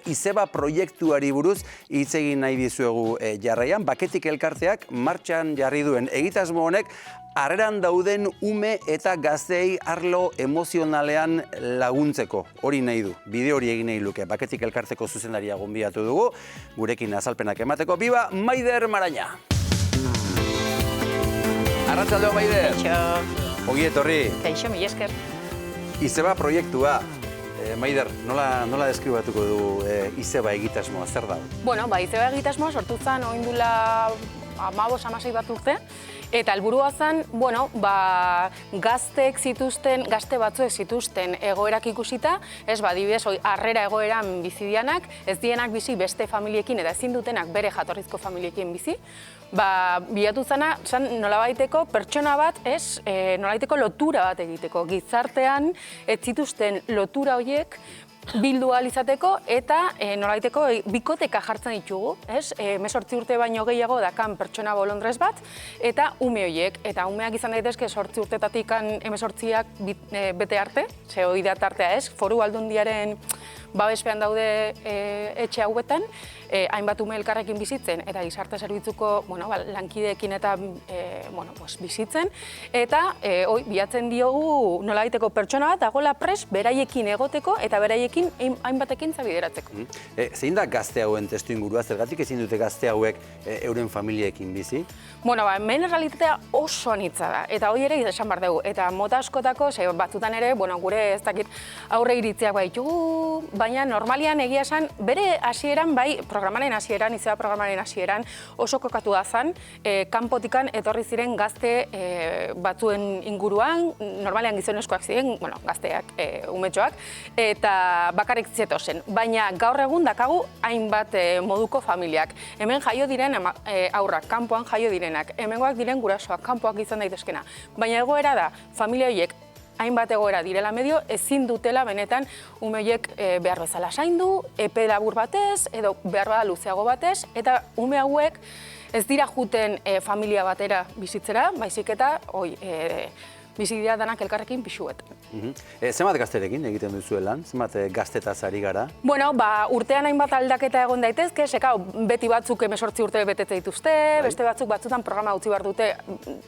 izeba proiektuari buruz hitz egin nahi dizuegu jarraian. Baketik elkarteak martxan jarri duen egitasmo honek harreran dauden ume eta gazteei arlo emozionalean laguntzeko. Hori nahi du, bide hori egin nahi luke. Baketik elkarteko zuzendaria gonbidatu dugu, gurekin azalpenak emateko. Biba, Maider Maraña! Arratsaldeo, Maider! Kaixo. Ongi etorri. Kaixo, mila esker. Izeba proiektua. Maider, nola deskribatuko du izeba egitasmoa, zer da? Bueno, izeba egitasmoa sortu zen oindula 15-16 bat urte, eta helburua zen, gazte batzuek zituzten egoerak ikusita, adibidez, harrera egoeran bizi dianak, ez dienak bizi beste familiekin eta ezin dutenak bere jatorrizko familiekin bizi, bilatu zena, nolabaiteko pertsona bat, nolabaiteko lotura bat egiteko. Gizartean ez zituzten lotura horiek bildu ahal izateko eta nolabaiteko bikoteka jartzen ditugu, 18 urte baino gehiago dakan pertsona bolondrez bat, eta ume horiek. Eta umeak izan daitezke 8 urtetatik 18ak bete arte, ze hori da tartea Foru Aldundiaren babespean daude etxe hauetan, hainbat ume elkarrekin bizitzen eta gizarte zerbitzuko lankideekin eta bizitzen, eta bilatzen diogu nolabaiteko pertsona bat dagoela prest beraiekin egoteko eta beraiekin hainbat ekintza bideratzeko. Zein da gazte hauen testu ingurua, zergatik ezin dute gazte hauek euren familiekin bizi? Hemen errealitatea oso anitza da, eta hori ere esan behar dugu, eta mota askotako, batzutan ere, gure ez dakit aurre iritziak baitugu, baina normalian egia esan, bere hasieran programaren hasieran, izeba programaren hasieran, oso kokatu da zen, kanpotikan etorri ziren gazte batzuen inguruan, normalean gizonezkoak ziren, gazteak, umetxoak, eta bakarrik zetozen. Baina gaur egun dakagu hainbat moduko familiak. Hemen jaio diren aurrak, kanpoan jaio direnak, hemengoak diren gurasoak, kanpoak izan daitezkena. Baina egoera da, familia horiek hainbat egoera direla medio, ezin dutela benetan ume horiek behar bezala zaindu, epe labur batez, edo behar bada luzeago batez, eta ume hauek ez dira juten familia batera bizitzera, baizik eta bizi dira danak elkarrekin pixuetan. Zenbat gazterekin egiten duzue lan? Zenbat gaztetaz ari gara? Urtean hainbat aldaketa egon daitezke, beti batzuk 18 urte betetze dituzte, beste batzutan programa utzi behar dute,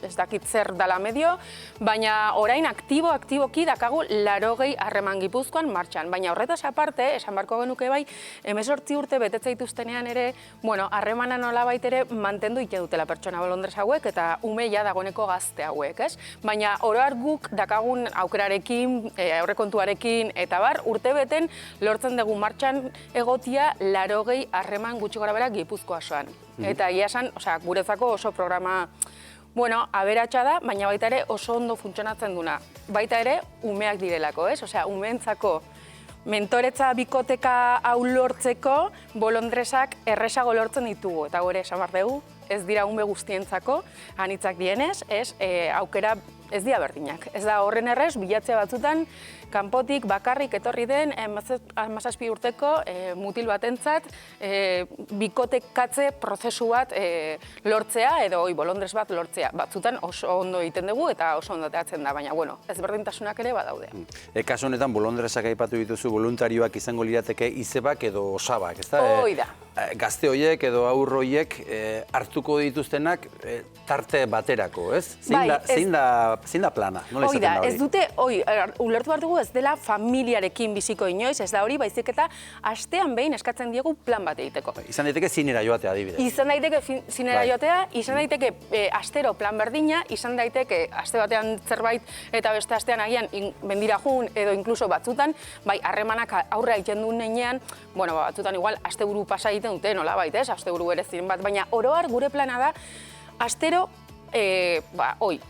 ez dakit zer dala medio, baina orain aktiboki dakagu 80 harreman Gipuzkoan martxan. Baina horretaz aparte, esan barko genuke 18 urte betetze dituztenean ere, harremana nolabait ere mantendu ite dutela pertsona bolondrez hauek eta ume ja dagoeneko gazte hauek, Baina oroar guk dakagun aukerarekin, aurrekontuarekin eta urte beten lortzen dugu martxan egotia 80 harreman gutxi gora bera Gipuzkoa osoan. Eta ia esan, guretzako oso programa aberatsa da, baina baita ere oso ondo funtzionatzen duna. Baita ere umeak direlako, umeentzako mentoretza bikoteka hau lortzeko bolondrezak erresago lortzen ditugu. Eta gore esan behar dugu, ez dira ume guztientzako, anitzak dienez, aukera ez dira berdinak. Ez da horren errez, bilatzea batzutan, kanpotik bakarrik etorri den 17 urteko mutil batentzat bikotekatze prozesu bat lortzea edo bolondrez bat lortzea. Batzutan oso ondo egiten dugu eta oso ondo ateratzen da, baina ezberdintasunak ere badaude. Kasu honetan bolondrezak aipatu dituzu voluntarioak izango lirateke izebak edo osabak, ez da? Hoi da. Gazte horiek edo aurro horiek hartuko dituztenak tarte baterako, ez? Zein da plana? Hoi da, ez dute, ulertu behar dugu ez dela familiarekin biziko inoiz, ez da hori, baizik eta astean behin eskatzen diegu plan bat egiteko. Izan daiteke zinera joatea, adibidez. Izan daiteke zinera joatea, izan daiteke astero plan berdina, izan daiteke aste batean zerbait eta beste astean agian bendira jun edo inkluso batzutan, harremanak aurre egiten duen nenean, batzutan igual asteburu pasa egiten dute, nolabait, asteburu ere ziren bat, baina oroar gure plana da astero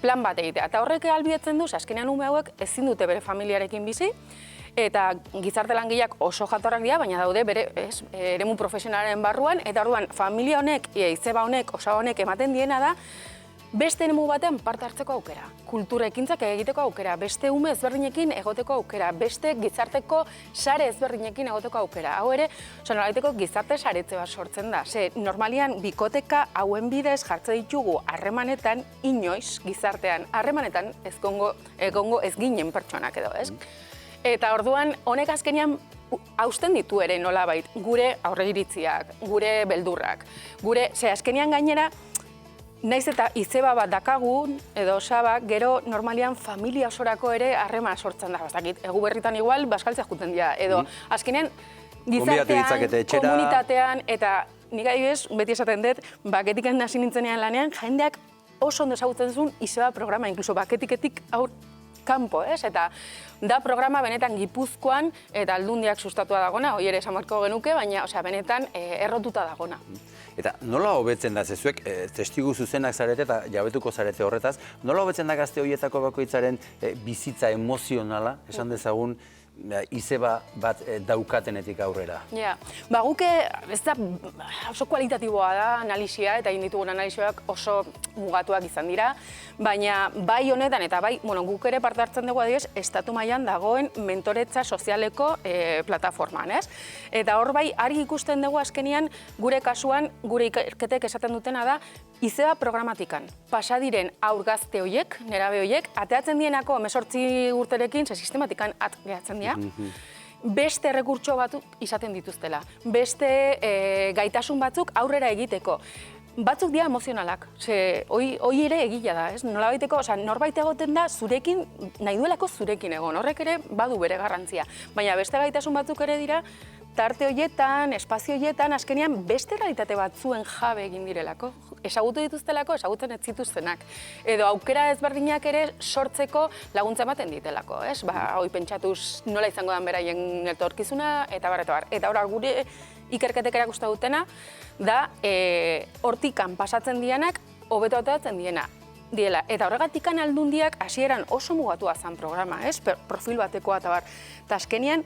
plan bat egitea. Eta horrek ahalbidetzen du, azkenean ume hauek ezin dute bere familiarekin bizi, eta gizarte langileak oso jatorrak dira, baina daude bere eremu profesionalaren barruan, eta orduan familia honek, izeba honek, osa honek ematen diena da, beste eremu batean parte hartzeko aukera, kultura ekintzak egiteko aukera, beste ume ezberdinekin egoteko aukera, beste gizarteko sare ezberdinekin egoteko aukera. Hau ere, nolabaiteko gizarte saretze bat sortzen da. Normalian bikoteka hauen bidez jartzen ditugu harremanetan, inoiz gizartean harremanetan egongo ez ginen pertsonak edo, ez? Eta orduan, honek azkenean hausten ditu ere nolabait, gure aurreiritziak, gure beldurrak, azkenean gainera, naiz eta izeba bat dakagun, edo osabak, gero normalian familia osorako ere harremana sortzen da. Bastakit, egu berritan igual, baskaltzea juten dira. Edo, azkenean, gizartean, komunitatean, eta nik adibidez, beti esaten dut, baketiken hasi nintzenean lanean, jendeak oso ondo ezagutzen zuen izeba programa, inkluso baketiketik aur kanpo, eta da programa benetan Gipuzkoan eta Aldundiak sustatua dagona, hori ere esan beharko genuke, baina benetan errotuta dagona. Eta nola hobetzen da, zezuek testigu zuzenak zarete eta jabetuko zarete horretaz, nola hobetzen da gazte horietako bakoitzaren bizitza emozionala, esan dezagun, izeba bat daukatenetik aurrera? Ja, guke ez da oso kualitatiboa da analisia eta egin ditugun analisiak oso mugatuak izan dira, baina bai honetan eta bai, guk ere parte hartzen dugu adibidez, estatu mailan dagoen mentoretza sozialeko plataforman, ez? Eta hor bai, argi ikusten dugu azkenian gure kasuan, gure ikerketek esaten dutena da, izeba programatikan, pasadiren aur gazte hoiek, nerabe hoiek, ateatzen dienako 18 urterekin, sistematikan gehatzen dira, beste errekurtso batzuk izaten dituztela, beste gaitasun batzuk aurrera egiteko. Batzuk dira emozionalak, hoi ere egila da, ez? Nolabaiteko, norbait egoten da zurekin, nahi duelako zurekin egon, horrek ere badu bere garrantzia. Baina beste gaitasun batzuk ere dira, tarte horietan, espazio horietan, azkenean beste realitate batzuen jabe egin direlako. Ezagutu dituztelako, ezagutzen ez zituztenak. Edo aukera ezberdinak ere sortzeko laguntza ematen ditelako, ez? Hoi pentsatuz nola izango den beraien etorkizuna, eta bar, eta bar. Eta hor, gure ikerketek erakusten dutena, da hortikan pasatzen dianak, hobeto ateratzen diela. Eta horregatikan Aldundiak hasieran oso mugatua zen programa, ez? Profil batekoa eta bar. Eta azkenean,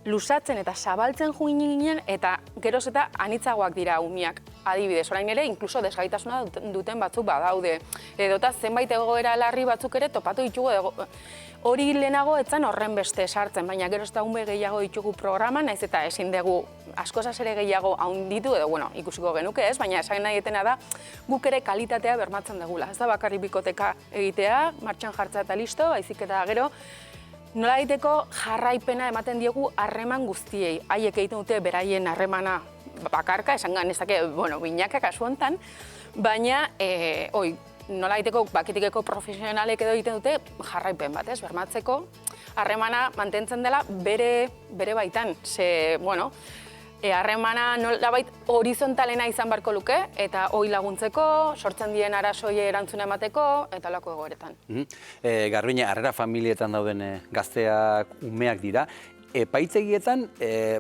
luzatzen eta zabaltzen joan ginen eta geroz eta anitzagoak dira umiak. Adibidez, orain ere, inkluso desgaitasuna duten batzuk badaude. Edota zenbait egoera larri batzuk ere topatu ditugu. Hori lehenago etzan horren beste sartzen, baina geroz eta ume gehiago ditugu programan, naiz eta ezin dugu askozaz ere gehiago haunditu, edo ikusiko genuke ez, baina esan nahi etena da guk ere kalitatea bermatzen dugula. Ez da bakarrik bikoteka egitea, martxan jartzea eta listo, baizik eta gero, nola egiteko jarraipena ematen diegu harreman guztiei. Haiek egiten dute beraien harremana bakarka, esan ganezake, binaka kasu hontan, baina, nola egiteko baketikeko profesionalek edo egiten dute jarraipen bat, ez, bermatzeko harremana mantentzen dela bere baitan. Harremana nolabait horizontalena izan beharko luke, eta hori laguntzeko, sortzen dien arazoie erantzuna emateko, eta holako egoeretan. Garbiñe, harrera familietan dauden gazteak, umeak dira. Epaitegietan,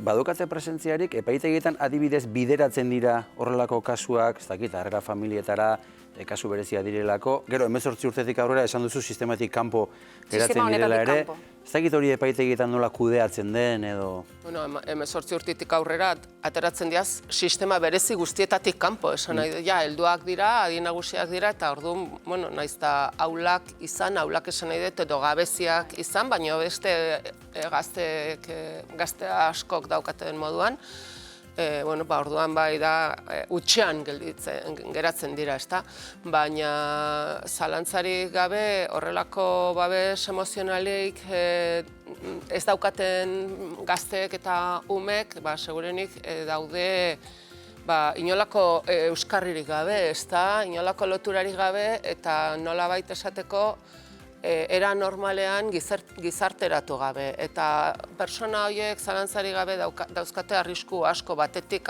badokatze presentziarik, epaitegietan adibidez bideratzen dira horrelako kasuak, ez dakit, harrera familietara, kasu berezia direlako. Gero, 18 urtetik aurrera esan duzu sistematik kanpo geratzen direla ere. Ez dakit hori epaitegietan nola kudeatzen den edo... 18 urtetik aurrera ateratzen diaz sistema berezi guztietatik kanpo. Esan nahi, helduak dira, adin nagusiak dira, eta orduan, nahiz eta aulak izan, aulak esan nahi dut, edo gabeziak izan, baina beste gazte askok daukaten moduan. Orduan bai da, utxean geratzen dira, ezta? Baina zalantzarik gabe horrelako babes emozionaleik ez daukaten gazteek eta umek, segurenik daude inolako euskarririk gabe, ezta? Inolako loturarik gabe eta nolabait esateko era normalean gizarteratu gabe. Eta persona horiek zalantzari gabe dauzkate arrisku asko batetik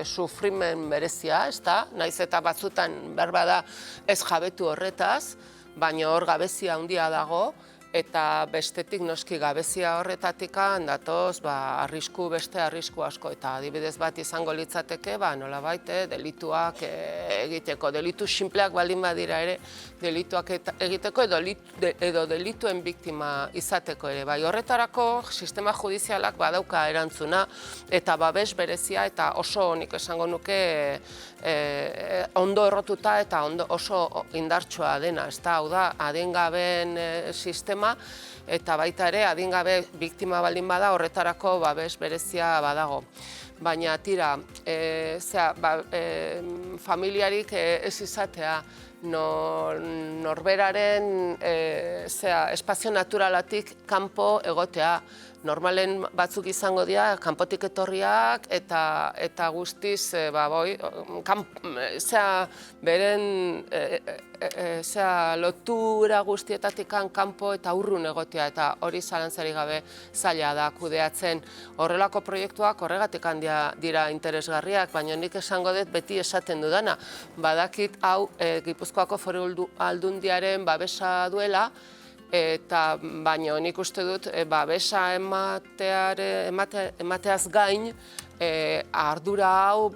sufrimen berezia, ezta? Naiz eta batzutan berbada ez jabetu horretaz, baina hor gabezia handia dago, eta bestetik noski gabezia horretatik datoz beste arrisku asko. Eta adibidez bat izango litzateke, nolabait delituak egiteko, delitu sinpleak baldin badira ere, delituak egiteko edo delituen biktima izateko ere. Horretarako sistema judizialak badauka erantzuna eta babes berezia eta oso nik esango nuke ondo errotuta eta oso indartsua dena. Hau da, adingabeen sistema eta baita ere adingabe biktima baldin bada horretarako babes berezia badago. Baina tira, familiarik ez izatea, norberaren espazio naturalatik kanpo egotea, normalen batzuk izango dira, kanpotik etorriak, eta guztiz, beren lotura guztietatik kanpo eta urrun egotea, eta hori zalantzarik gabe zaila da kudeatzen. Horrelako proiektuak horregatik dira interesgarriak, baina nik esango dut beti esaten dudana. Badakit hau Gipuzkoako Foru Aldundiaren babesa duela, eta baina nik uste dut babesa emateaz gain, ardura hau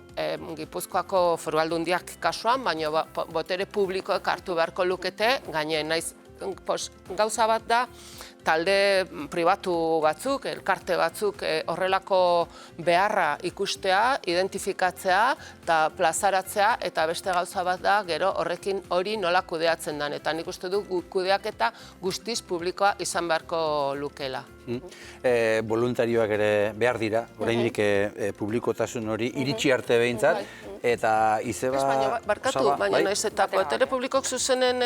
Gipuzkoako Foru Aldundiak kasuan, baina botere publikoek hartu beharko lukete, gainen naiz gauza bat da, talde pribatu batzuk, elkarte batzuk horrelako beharra ikustea, identifikatzea eta plazaratzea, eta beste gauza bat da, gero horrekin hori nola kudeatzen den. Eta nik uste du kudeaketa guztiz publikoa izan beharko lukela. Voluntarioak ere behar dira, oraindik publikotasun hori iritsi arte behintzat, eta izeba... Barkatu, baina naiz eta botere publikok zuzenen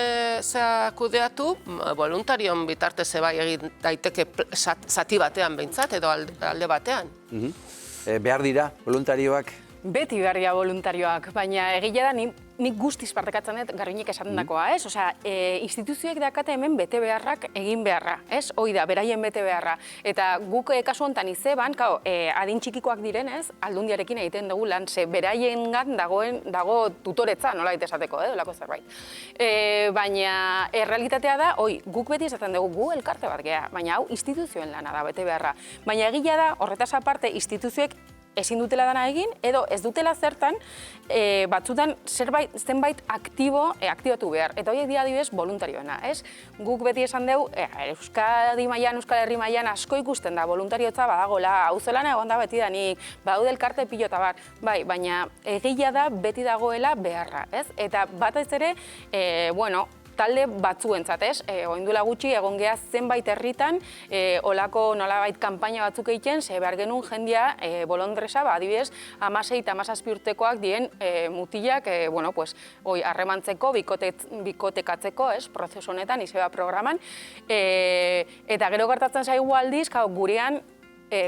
kudeatu, voluntarion bitartez bai egin daiteke zati batean behintzat, edo alde batean. Behar dira, voluntarioak? Beti behar dira voluntarioak, baina egia da nik guztiz partekatzen dut Garbiñek esaten dakoa, ez? Osea, instituzioek dakate hemen bete beharrak egin beharra, ez? Hoi da, beraien bete beharra. Eta guk kasu honetan izeban, adin txikikoak direnez, Aldundiarekin egiten dugu lan, ze beraiengan dago tutoretza, nola esateko, delako zerbait. Baina errealitatea da, guk beti esaten dugu gu elkarte bat gea, baina hau instituzioen lana da bete beharra. Baina egia da, horretaz aparte, instituzioek ezin dutela dana egin, edo ez dutela zertan, batzutan zenbait aktibatu behar. Eta horiek dira adibidez voluntarioena, ez? Guk beti esan dugu, Euskadi mailan, Euskal Herri mailan asko ikusten da, voluntariotza badagola, auzolana egon da beti danik, badaude elkarte pilota bar, bai, baina egia da beti dagoela beharra, ez? Eta batez ere, talde batzuentzat, ez? Oinduela gutxi egon geha zenbait herritan olako nolabait kanpaina batzuk egiten, ze behar genuen jendia bolondresa, adibidez, 16 eta 17 urtekoak dien mutilak, harremantzeko, bikotekatzeko, ez? Prozesu honetan, izeba programan. Eta gero gertatzen zaigu aldiz, gurean,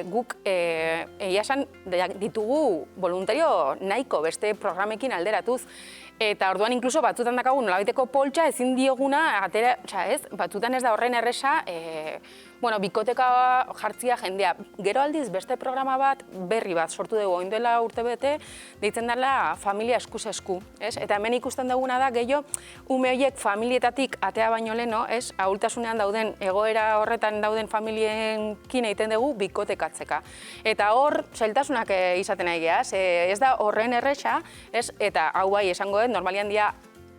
guk egia esan ditugu voluntario nahiko beste programekin alderatuz. Eta orduan inkluso batzutan dakagu nolabaiteko poltsa ezin dioguna, batzutan ez da horren erresa, bikoteka jartzia jendea. Gero aldiz beste programa bat, berri bat sortu dugu, oindela urte bete, deitzen dela familia eskuz esku. Eta hemen ikusten duguna da, gehiago, ume horiek familietatik atea baino leno, ahultasunean dauden, egoera horretan dauden familienkin egiten dugu bikotekatzeka. Eta hor, zailtasunak izaten nahi geha, ez da horren erresa, eta hau bai esango normalian dira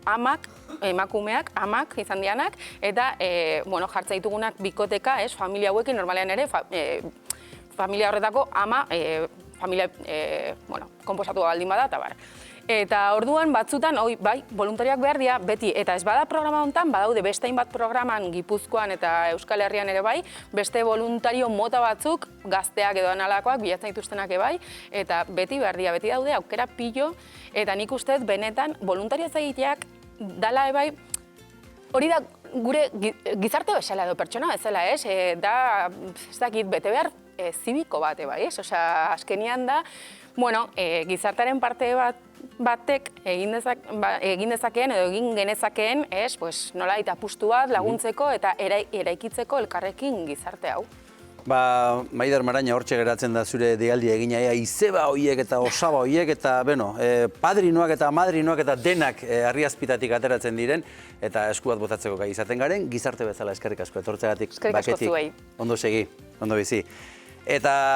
amak, emakumeak, amak izan dianak, eta jartza ditugunak bikoteka, familia hauekin normalean ere, familia horretako ama, familia, konposatu baldin bada, eta bar. Eta orduan batzutan, bai, voluntarioak behar dira, beti, eta ez bada programa honetan, badaude beste hainbat programan Gipuzkoan eta Euskal Herrian ere bai, beste voluntario mota batzuk, gazteak edo analakoak, bilatzen dituztenak bai, eta beti behar dira, beti daude, aukera pilo, eta nik uste benetan, voluntario egiteak dala bai, hori da gure gizarte bezala edo pertsona bezala, ez? Da, ez dakit, bete behar zibiko bate bai, ez? Osea, azkenian da, gizartaren parte batek egin dezakeen edo egin genezakeen, nola eta apustu bat laguntzeko eta eraikitzeko elkarrekin gizarte hau. Maider Maraña hortxe geratzen da zure deialdia egina, izeba horiek eta osaba horiek eta, padrinoak eta madrinoak eta denak Arriazpitatik ateratzen diren eta esku bat botatzeko gai izaten garen, gizarte bezala eskerrik asko etortzegatik baketik. Eskerrik asko zuei. Ondo segi, ondo bizi. Eta